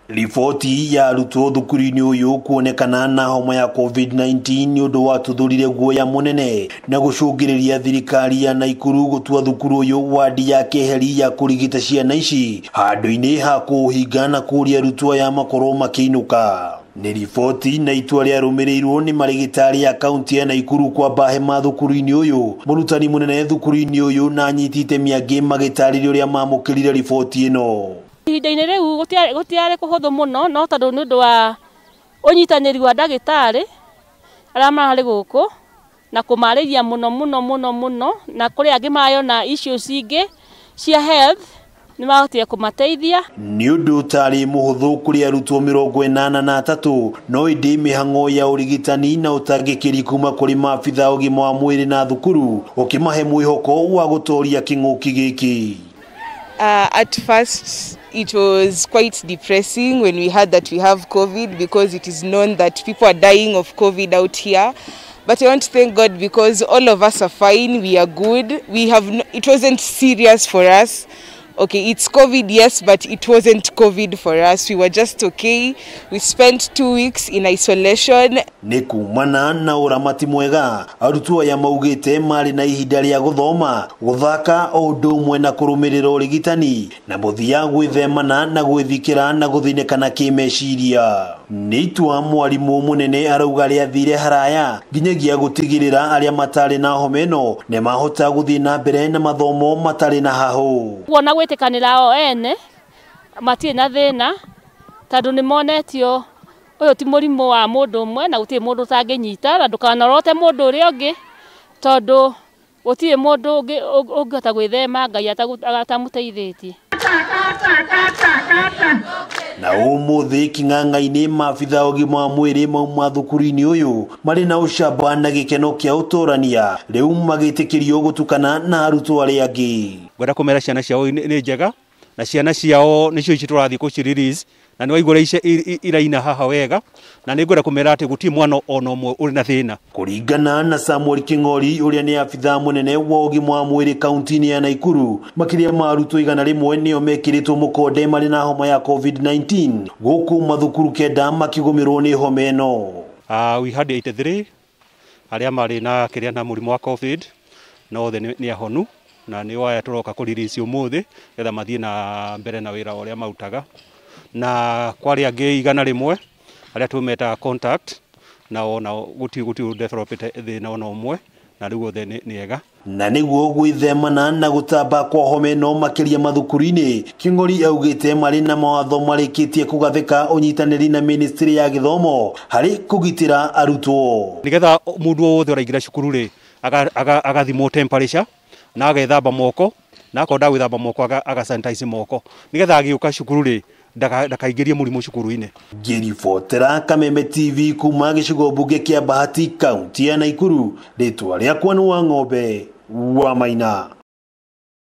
Riboti ya Arutwo thukuru-ini uyu kuonekana na homa ya COVID-19 ni undu watuthurire guoya munene na gucungiriria thirikari ya Naikuru gutua thukuru uyu wadi ya keheri ya kurigita ciana ici handu-ini ha kuhinga na kuria arutwo ya makorwo makiinuka. Ni riboti na itua ria rumirirwo ni marigitari ya kaunti ya Naikuru kwa bahe mathukuru-ini uyu. Murutani munene thukuru-ini uyu na anyitite miangi magitaririo uria mamukirire riboti ino. Ihinda-inĩ rĩu gũtiarĩ kũhũthũ mũno no tondũ nĩ ũndũ wa ũnyitanĩri wa ndagĩtarĩ arĩa marĩ gũkũ na kũmarĩria mũno na kũrĩ angĩ mayona issues ingĩ cia health nĩ mahotire kũmateithia. Nĩ ũndũ ũtarĩ mũhũthũ kũrĩ arutwo 83 no ĩndĩ mĩhang'o ya ũrigitani na ũtangĩkĩri kuma kũrĩ maabitha ũgima wa mwĩrĩ na thukuru ũkĩmahe mwĩhoko wa gũtoria kĩng'ũki gĩkĩ. At first, it was quite depressing when we heard that we have COVID, because it is known that people are dying of COVID out here. But I want to thank God because all of us are fine, we are good. It wasn't serious for us. Okay, it's COVID, yes, but it wasn't COVID for us. We were just okay. We spent 2 weeks in isolation. Nikumana na uramati mwega arutwo aya maugite mari na ihinda ria guthoma guthaka o undu umwe na kurumirira urigitani na muthia gwithemana na gwithikira na guthinekana kimeciria. Ni itua mwarimu munene arauga ria thire haraya nginyagia gutigirira aria matari na homa ino ne mahota guthii na mbere na mathomo matari na hahu. Kuona gwitikanira o ene matie na thina tondu ni monetio uyu ti murimu wa mundu umwe na gutie mundu tanginyita na ndukanorote mundu uri ungi tondu gutie mundu ungihota gwithema Ngai atamuteithitie. Na umuthi king'ang'a-ini maabitha ũgima wa mwĩrĩ mauma thukuru-ini uyu mari na ucamba na gikeno kia utorania riu magitikirio gutukana na arutwo aria angi. Gwenda kumera ciana ciao ni njega na ciana ciao nicio ici turathii kucirelease na ni waigura iraina haha wega na ni ngwenda kumera ati guti mwana ona umwe uri na thina. Kuringana na Samuel King'ori uria ni abitha munene wa ugima wa mwĩrĩ kaunti-ini ya Naikuru makiria ma arutwo 100 nio mekiritwo mukonde mari na homa ya COVID-19 guku mathukuru kenda makigumirwo ni homa ino. We had 83 aria mari na kiria na murimu wa COVID no the ni ahonu na ni waya turoka kurelease umuthi getha mathie na mbere na wira uria mautaga na kwari angi 100 aria tumeta contact na ona guti developete thina ona umwe na riu othe ni ega na niguo gwithemana na gutamba kwa homa ino makiria mathukuru-ini. King'ori augite mari na mawatho marikitie kugathika unyitaniri na ministry ya githomo hari kugitira arutwo nigetha mundu wothe uraingira cukuru ri agathimo temperature na agethamba moko na akonda gwithamba moko aga sanitize moko nigetha agiuka cukuru ri ndakaingirie murimu cukuru-ini. Ngiribotera Kameme TV kuma gicigo bunge kia Bahati kaunti ya Naikuru. Ritwa riakwa ni Wang'ombe wa Maina.